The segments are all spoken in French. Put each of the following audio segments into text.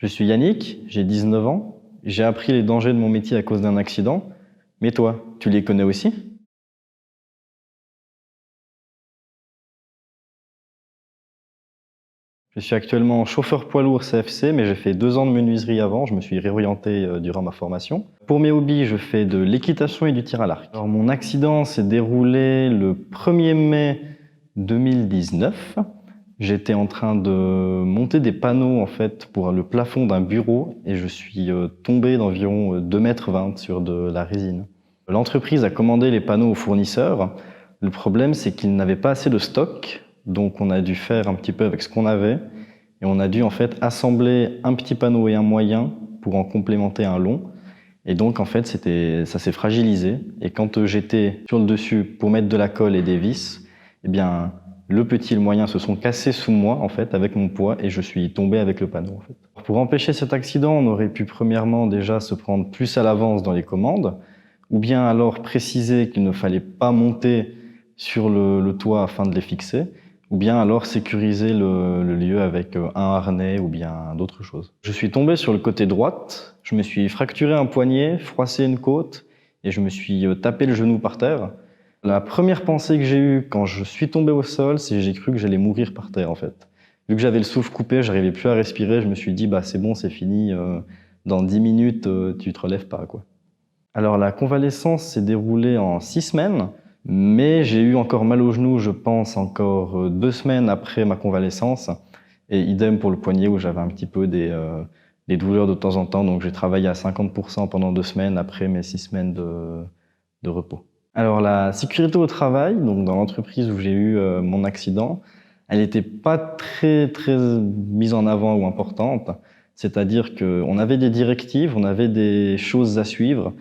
Je suis Yannick, j'ai 19 ans. J'ai appris les dangers de mon métier à cause d'un accident. Mais toi, tu les connais aussi? Je suis actuellement chauffeur poids lourd CFC, mais j'ai fait 2 ans de menuiserie avant. Je me suis réorienté durant ma formation. Pour mes hobbies, je fais de l'équitation et du tir à l'arc. Alors, mon accident s'est déroulé le 1er mai 2019. J'étais en train de monter des panneaux en fait pour le plafond d'un bureau et je suis tombé d'environ 2,20 m sur de la résine. L'entreprise a commandé les panneaux aux fournisseurs. Le problème, c'est qu'ils n'avaient pas assez de stock, donc on a dû faire un petit peu avec ce qu'on avait et on a dû en fait assembler un petit panneau et un moyen pour en complémenter un long. Et donc en fait, ça s'est fragilisé et quand j'étais sur le dessus pour mettre de la colle et des vis, eh bien le petit et le moyen se sont cassés sous moi en fait avec mon poids et je suis tombé avec le panneau en fait. Pour empêcher cet accident, on aurait pu premièrement déjà se prendre plus à l'avance dans les commandes ou bien alors préciser qu'il ne fallait pas monter sur le toit afin de les fixer ou bien alors sécuriser le lieu avec un harnais ou bien d'autres choses. Je suis tombé sur le côté droite, je me suis fracturé un poignet, froissé une côte et je me suis tapé le genou par terre. La première pensée que j'ai eue quand je suis tombé au sol, c'est que j'ai cru que j'allais mourir par terre en fait. Vu que j'avais le souffle coupé, j'arrivais plus à respirer, je me suis dit bah c'est bon, c'est fini, dans 10 minutes tu te relèves pas quoi. Alors la convalescence s'est déroulée en 6 semaines, mais j'ai eu encore mal au genou, je pense, encore 2 semaines après ma convalescence, et idem pour le poignet où j'avais un petit peu des douleurs de temps en temps, donc j'ai travaillé à 50% pendant 2 semaines après mes 6 semaines de repos. Alors la sécurité au travail, donc dans l'entreprise où j'ai eu mon accident, elle n'était pas très mise en avant ou importante. C'est-à-dire qu'on avait des directives, on avait des choses à suivre,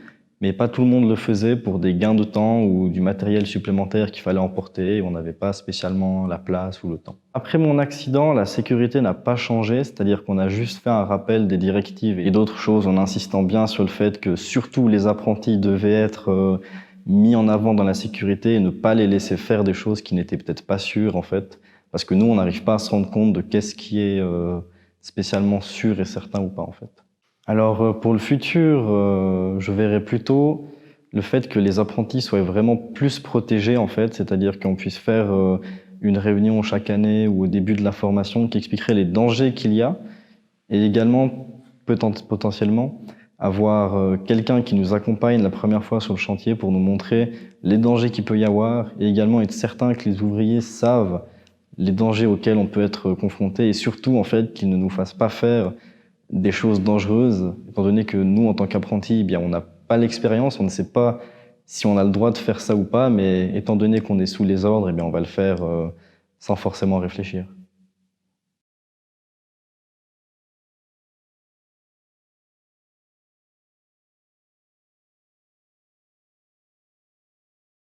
mais pas tout le monde le faisait pour des gains de temps ou du matériel supplémentaire qu'il fallait emporter et on n'avait pas spécialement la place ou le temps. Après mon accident, la sécurité n'a pas changé, c'est-à-dire qu'on a juste fait un rappel des directives et d'autres choses en insistant bien sur le fait que surtout les apprentis devaient être mis en avant dans la sécurité et ne pas les laisser faire des choses qui n'étaient peut-être pas sûres en fait. Parce que nous, on n'arrive pas à se rendre compte de qu'est-ce qui est spécialement sûr et certain ou pas en fait. Alors pour le futur, je verrais plutôt le fait que les apprentis soient vraiment plus protégés en fait, c'est-à-dire qu'on puisse faire une réunion chaque année ou au début de la formation qui expliquerait les dangers qu'il y a et également potentiellement avoir quelqu'un qui nous accompagne la première fois sur le chantier pour nous montrer les dangers qu'il peut y avoir et également être certain que les ouvriers savent les dangers auxquels on peut être confronté et surtout en fait qu'ils ne nous fassent pas faire des choses dangereuses, étant donné que nous, en tant qu'apprentis, eh bien, on n'a pas l'expérience, on ne sait pas si on a le droit de faire ça ou pas, mais étant donné qu'on est sous les ordres, eh bien, on va le faire sans forcément réfléchir.